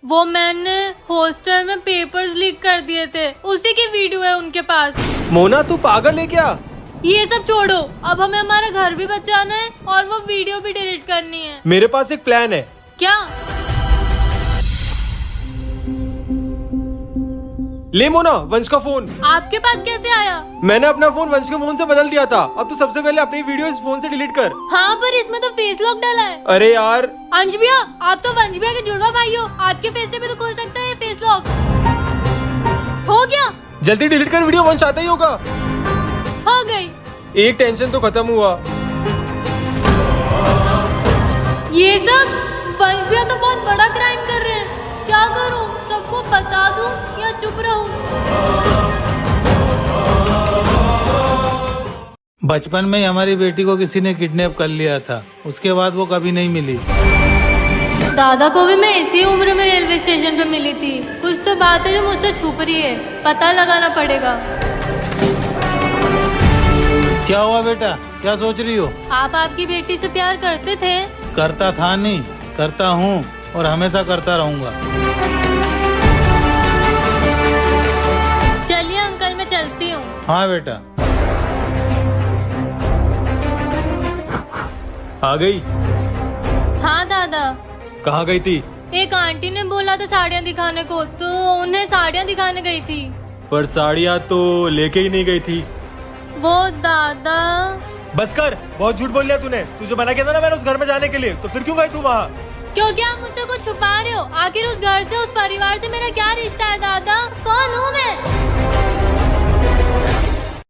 वो मैंने हॉस्टल में पेपर्स लीक कर दिए थे, उसी की वीडियो है उनके पास। मोना तू पागल है क्या? ये सब छोड़ो, अब हमें हमारा घर भी बचाना है और वो वीडियो भी डिलीट करनी है। मेरे पास एक प्लान है। क्या? ले मोना, वंश का फोन। आपके पास कैसे आया? मैंने अपना फोन वंश के फोन से बदल दिया था। अब तू सबसे पहले अपनी वीडियो इस फोन से डिलीट कर। हाँ, पर इसमें तो फेस लॉक डाला है। अरे यार, अंश भैया, आप तो वंश भैया के जुड़वा भाई हो, आपके फेस से भी तो खुल सकता है फेस लॉक। हो गया? जल्दी डिलीट कर वीडियो, वंश आता ही होगा। हो गई। एक टेंशन तो खत्म हुआ। ये सब वंश भैया तो बहुत बड़ा क्राइम कर रहे हैं। क्या करूं? सबको बता दूं या चुप रहूं? बचपन में ही हमारी बेटी को किसी ने किडनैप कर लिया था, उसके बाद वो कभी नहीं मिली। दादा को भी मैं इसी उम्र में रेलवे स्टेशन पे मिली थी। कुछ तो बात है जो मुझसे छुप रही है, पता लगाना पड़ेगा। क्या हुआ बेटा, क्या सोच रही हो? आप आपकी बेटी से प्यार करते थे? करता था नहीं, करता हूँ और हमेशा करता रहूंगा। चलिए अंकल, मैं चलती हूँ। हाँ बेटा। आ गई? हाँ दादा। कहाँ गई थी? एक आंटी ने बोला था साड़ियाँ दिखाने को, तो उन्हें साड़ियाँ दिखाने गई थी। पर साड़ियाँ तो लेके ही नहीं गई थी। वो दादा। बस कर, बहुत झूठ बोल लिया तूने। तुझे मना किया था ना मैंने उस घर में जाने के लिए, तो फिर क्यों गई तू वहाँ? क्योंकि आप मुझसे कुछ छुपा रहे हो। आखिर उस घर से, उस परिवार से मेरा क्या रिश्ता है दादा? कौन हूँ मैं?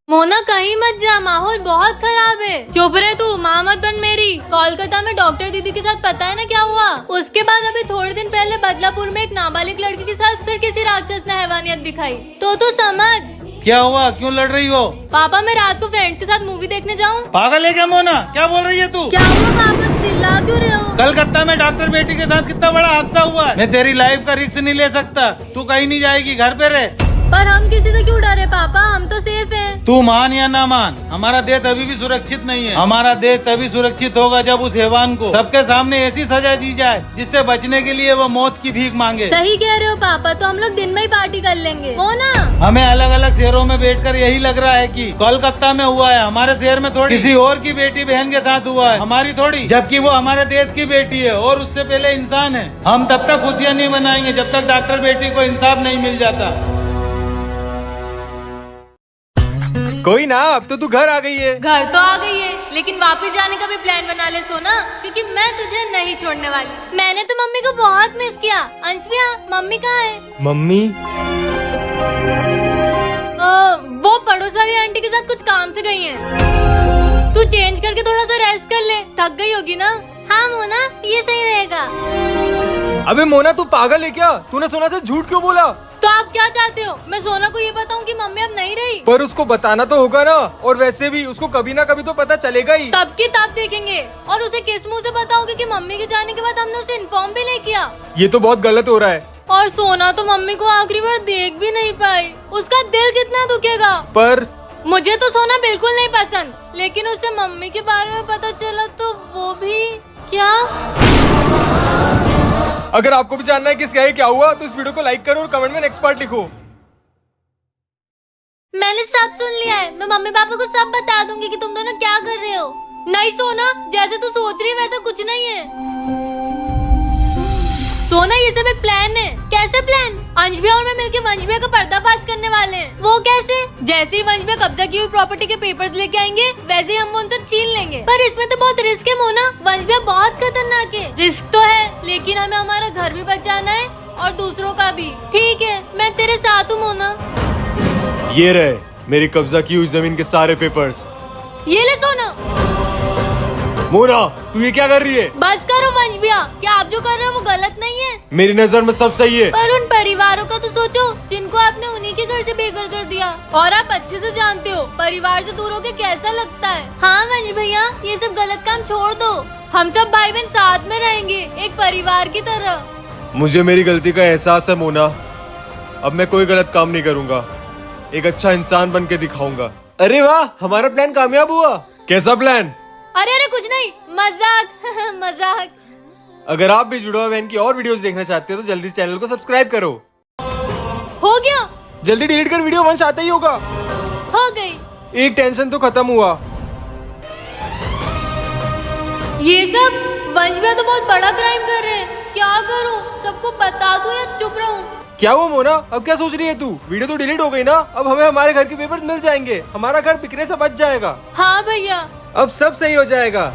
मोना कहीं मत जा, माहौल बहुत खराब है। चुप रहे तू, माँ मत बन मेरी। कोलकाता में डॉक्टर दीदी के साथ पता है ना क्या हुआ? उसके बाद अभी थोड़े दिन पहले बदलापुर में एक नाबालिग लड़की के साथ फिर किसी राक्षस ने हैवानियत दिखाई। तो तू समझ। क्या हुआ, क्यों लड़ रही हो? पापा, मैं रात को फ्रेंड्स के साथ मूवी देखने जाऊँ? पागल है क्या मोना, क्या बोल रही है तू? क्या हुआ पापा, चिल्ला क्यों रहे हो? कलकत्ता में डॉक्टर बेटी के साथ कितना बड़ा हादसा हुआ है। मैं तेरी लाइफ का रिस्क नहीं ले सकता। तू कहीं नहीं जाएगी, घर पे रह। पर हम किसी से क्यों डरे पापा, हम तो सेफ हैं। तू मान या ना मान, हमारा देश अभी भी सुरक्षित नहीं है। हमारा देश तभी सुरक्षित होगा जब उस हैवान को सबके सामने ऐसी सजा दी जाए जिससे बचने के लिए वो मौत की भीख मांगे। सही कह रहे हो पापा, तो हम लोग दिन में ही पार्टी कर लेंगे, हो ना? हमें अलग अलग शहरों में बैठकर यही लग रहा है कि कोलकाता में हुआ है, हमारे शहर में थोड़ी किसी और की बेटी बहन के साथ हुआ है, हमारी थोड़ी। जबकि वो हमारे देश की बेटी है और उससे पहले इंसान है। हम तब तक खुशियाँ नहीं मनाएंगे जब तक डॉक्टर बेटी को इंसाफ नहीं मिल जाता। कोई ना, अब तो तू घर आ गई है। घर तो आ गई है, लेकिन वापस जाने का भी प्लान बना ले सोना, क्योंकि मैं तुझे नहीं छोड़ने वाली। मैंने तो मम्मी को बहुत मिस किया। अंश भैया, मम्मी कहाँ है? मम्मी? वो पड़ोस वाली आंटी के साथ कुछ काम से गई हैं। तू चेंज करके थोड़ा सा रेस्ट कर ले, थक गई होगी ना? हाँ मोना, ये सही रहेगा। अबे मोना, तू पागल है क्या? तूने सोना से झूठ क्यों बोला? तो आप क्या चाहते हो, मैं सोना को ये बताऊं कि मम्मी अब नहीं रही? पर उसको बताना तो होगा ना, और वैसे भी उसको कभी ना कभी तो पता चलेगा ही। तब की तब देखेंगे। और उसे किस मुंह से बताओगे कि मम्मी के जाने के बाद हमने उसे इन्फॉर्म भी नहीं किया? ये तो बहुत गलत हो रहा है। और सोना तो मम्मी को आखिरी बार देख भी नहीं पाई, उसका दिल कितना दुखेगा। पर मुझे तो सोना बिल्कुल नहीं पसंद, लेकिन उसे मम्मी के बारे में पता चला तो वो भी क्या? अगर आपको भी जानना है कि इसका क्या हुआ, तो इस वीडियो को लाइक करो और कमेंट में नेक्स्ट पार्ट लिखो। मैंने सब सुन लिया है, मैं मम्मी पापा को सब बता दूंगी कि तुम दोनों क्या कर रहे हो। नहीं सोना, जैसे तू सोच रही है वैसा कुछ नहीं है। सोना, ये सब एक प्लान है। कैसे प्लान? अंश भैया और मैं मिलकर वंश भैया का पर्दाफाश करने वाले हैं। वो कैसे? जैसे ही वंश भैया कब्जा की हुई प्रॉपर्टी के पेपर्स लेके आएंगे, वैसे ही हम उनसे छीन लेंगे। पर इसमें तो बहुत रिस्क है मोना, वंश भैया बहुत खतरनाक है। रिस्क तो है, लेकिन हमें हमारा घर भी बचाना है और दूसरों का भी। ठीक है, मैं तेरे साथ हूँ मोना। ये रहे मेरी कब्जा की हुई जमीन के सारे पेपर्स। ये ले सोना। मोना, तू ये क्या कर रही है? बस करो वंश भैया, क्या आप जो कर रहे हो वो गलत नहीं है? मेरी नजर में सब सही है। पर उन परिवारों का तो सोचो जिनको आपने उन्हीं के घर से बेघर कर दिया। और आप अच्छे से जानते हो परिवार से दूर होके कैसा लगता है। हाँ वंश भैया, ये सब गलत काम छोड़ दो। हम सब भाई बहन साथ में रहेंगे, एक परिवार की तरह। मुझे मेरी गलती का एहसास है मोना। अब मैं कोई गलत काम नहीं करूँगा, एक अच्छा इंसान बन के दिखाऊंगा। अरे वाह, हमारा प्लान कामयाब हुआ। कैसा प्लान? अरे कुछ नहीं, मजाक। मजाक। अगर आप भी जुड़वा बहन की और वीडियोस देखना चाहते हो तो जल्दी चैनल को सब्सक्राइब करो। हो गया। जल्दी डिलीट कर, वीडियो वंश आता ही होगा। हो गई। एक टेंशन तो खत्म हुआ। ये सब वंश भैया तो बहुत बड़ा क्राइम कर रहे हैं। क्या करूं? सबको बता दूं या चुप रहूं? क्या हुआ मोना, अब क्या सोच रही है तू? वीडियो तो डिलीट हो गई ना, अब हमें हमारे घर के पेपर्स मिल जाएंगे, हमारा घर बिकने से बच जाएगा। हाँ भैया। अब सब सही हो जाएगा।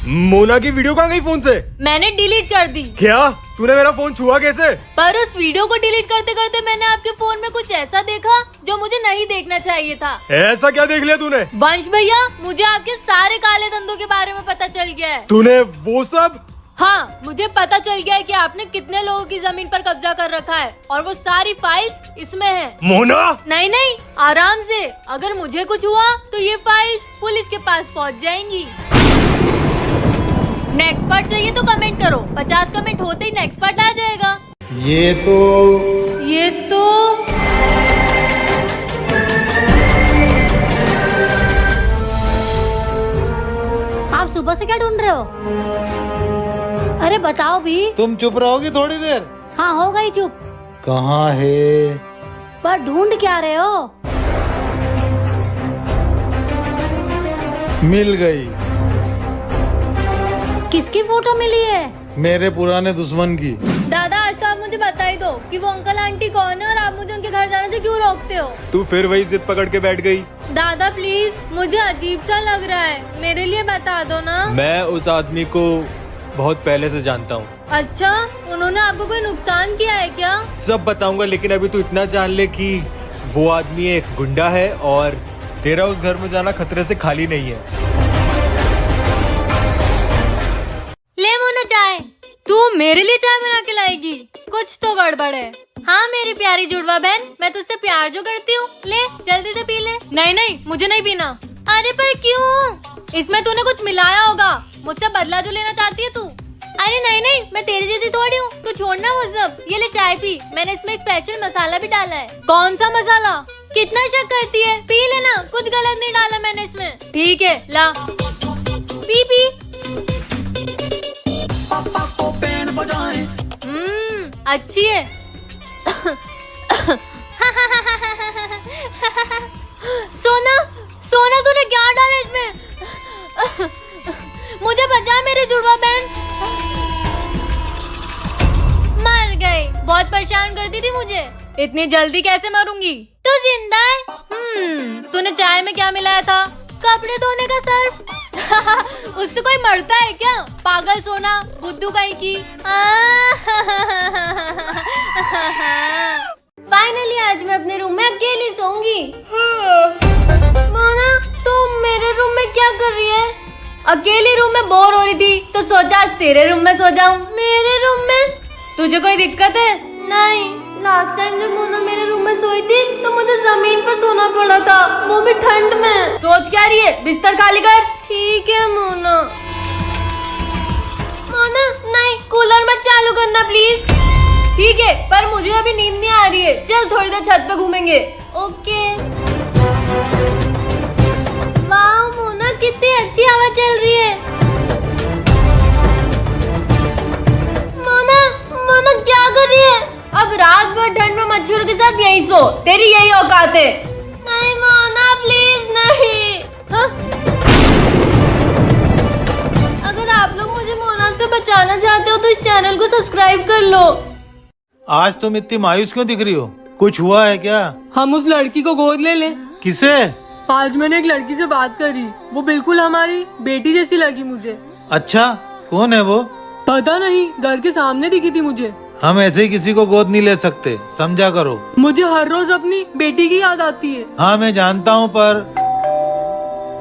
मोना की वीडियो कहाँ गई फोन से? मैंने डिलीट कर दी। क्या? तूने मेरा फोन छुआ कैसे? पर उस वीडियो को डिलीट करते करते मैंने आपके फोन में कुछ ऐसा देखा जो मुझे नहीं देखना चाहिए था। ऐसा क्या देख लिया तूने? वंश भैया, मुझे आपके सारे काले धंधों के बारे में पता चल गया है। तूने वो सब? हाँ, मुझे पता चल गया है कि आपने कितने लोगों की जमीन पर कब्जा कर रखा है और वो सारी फाइल्स इसमें हैं। मोना! नहीं नहीं, आराम से। अगर मुझे कुछ हुआ तो ये फाइल्स पुलिस के पास पहुंच जाएंगी। नेक्स्ट पार्ट चाहिए तो कमेंट करो, 50 कमेंट होते ही नेक्स्ट पार्ट आ जाएगा। ये तो आप सुबह से क्या ढूंढ रहे हो? अरे बताओ भी। तुम चुप रहोगी थोड़ी देर? हाँ हो गई चुप। कहाँ है? पर ढूंढ क्या रहे हो? मिल गई। किसकी फोटो मिली है? मेरे पुराने दुश्मन की। दादा, आज तो आप मुझे बता ही दो कि वो अंकल आंटी कौन है और आप मुझे उनके घर जाने से क्यों रोकते हो। तू फिर वही जिद पकड़ के बैठ गई। दादा प्लीज, मुझे अजीब सा लग रहा है, मेरे लिए बता दो ना। मैं उस आदमी को बहुत पहले से जानता हूँ। अच्छा, उन्होंने आपको कोई नुकसान किया है क्या? सब बताऊंगा, लेकिन अभी तू इतना जान ले कि वो आदमी एक गुंडा है और तेरा उस घर में जाना खतरे से खाली नहीं है। ले मोना चाय। तू मेरे लिए चाय बना के लाएगी? कुछ तो गड़बड़ है। हाँ मेरी प्यारी जुड़वा बहन, मैं तुझसे प्यार जो करती हूँ, ले जल्दी से पी ले। नहीं नहीं, मुझे नहीं पीना। अरे पर क्यों? इसमें तूने कुछ मिलाया होगा, मुझसे बदला जो लेना चाहती है तू। अरे नहीं नहीं, मैं तेरी जैसी थोड़ी हूँ, तू छोड़ना वो सब। ये ले चाय पी, मैंने इसमें एक स्पेशल मसाला भी डाला है। कौन सा मसाला? कितना शक करती है, पी लेना, कुछ गलत नहीं डाला मैंने इसमें। ठीक है ला, पी पी। अच्छी है। सोना सोना, तूने क्या डाला इसमें? मुझे बचा मेरी जुड़वा बहन। मर गई। बहुत परेशान करती थी मुझे। इतनी जल्दी कैसे मरूंगी? तू जिंदा है? तूने चाय में क्या मिलाया था? कपड़े धोने का सर्फ। उससे कोई मरता है क्या? पागल सोना, बुद्धू कहीं की। फाइनली आज मैं अपने रूम में अकेली सोऊंगी। मोना, तुम मेरे रूम में क्या कर रही है? अकेली रूम में बोर हो रही थी तो सोचा आज तेरे रूम में सो जाऊं। मेरे रूम में? तुझे कोई दिक्कत है? नहीं, लास्ट टाइम जब मोना मेरे रूम में सोई थी तो मुझे जमीन पर सोना पड़ा था, वो भी ठंड में। सोच क्या रही है? बिस्तर खाली कर। ठीक है मोना। मोना नहीं, कूलर मत चालू करना प्लीज। ठीक है, पर मुझे अभी नींद नहीं आ रही है, चल थोड़ी देर छत पे घूमेंगे। ओके। वाह मोना, कितनी अच्छी हवा चल रही है। मोना मोना क्या कर रही है? अब रात भर ठंड में मच्छरों के साथ यही सो, तेरी यही औकात है। नहीं मोना प्लीज नहीं। हाँ? अगर आप लोग मुझे मोना से बचाना चाहते हो तो इस चैनल को सब्सक्राइब कर लो। आज तुम इतनी मायूस क्यों दिख रही हो? कुछ हुआ है क्या? हम उस लड़की को गोद ले लें। किसे? आज मैंने एक लड़की से बात करी, वो बिल्कुल हमारी बेटी जैसी लगी मुझे। अच्छा, कौन है वो? पता नहीं, घर के सामने दिखी थी मुझे। हम ऐसे ही किसी को गोद नहीं ले सकते, समझा करो। मुझे हर रोज अपनी बेटी की याद आती है। हाँ मैं जानता हूँ, पर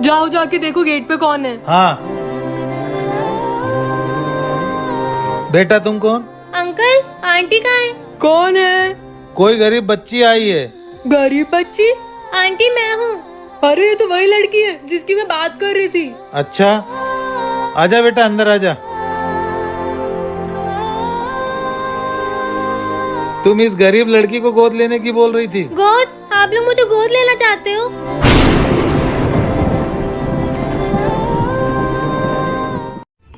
जाओ जाके देखो गेट पे कौन है। हाँ। बेटा तुम कौन? अंकल, आंटी कहाँ है? कौन है? कोई गरीब बच्ची आई है। गरीब बच्ची? आंटी मैं हूँ। अरे ये तो वही लड़की है जिसकी मैं बात कर रही थी। अच्छा, आजा बेटा, अंदर आजा। तुम इस गरीब लड़की को गोद लेने की बोल रही थी। गोद? आप लोग मुझे गोद लेना चाहते हो?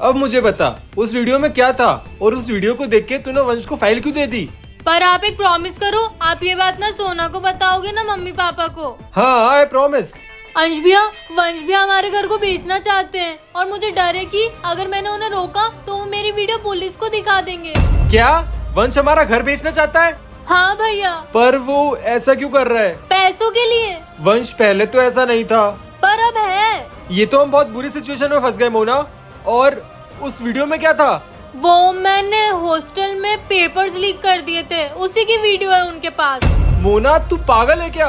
अब मुझे बता उस वीडियो में क्या था और उस वीडियो को देख के तूने वंश को फाइल क्यों दे दी? पर आप एक प्रॉमिस करो, आप ये बात ना सोना को बताओगे ना मम्मी पापा को। हाँ आई प्रॉमिस। अंश भैया, वंश भैया हमारे घर को बेचना चाहते हैं और मुझे डर है कि अगर मैंने उन्हें रोका तो वो मेरी वीडियो पुलिस को दिखा देंगे। क्या वंश हमारा घर बेचना चाहता है? हाँ भैया। पर वो ऐसा क्यों कर रहा है? पैसों के लिए। वंश पहले तो ऐसा नहीं था। पर अब है। ये तो हम बहुत बुरी सिचुएशन में फंस गए मोना। और उस वीडियो में क्या था? वो मैंने हॉस्टल में पेपर्स लीक कर दिए थे, उसी की वीडियो है उनके पास। मोना तू पागल है क्या?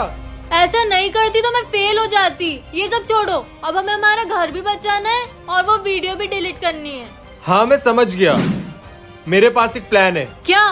ऐसा नहीं करती तो मैं फेल हो जाती। ये सब छोड़ो, अब हमें हमारा घर भी बचाना है और वो वीडियो भी डिलीट करनी है। हाँ मैं समझ गया, मेरे पास एक प्लान है। क्या?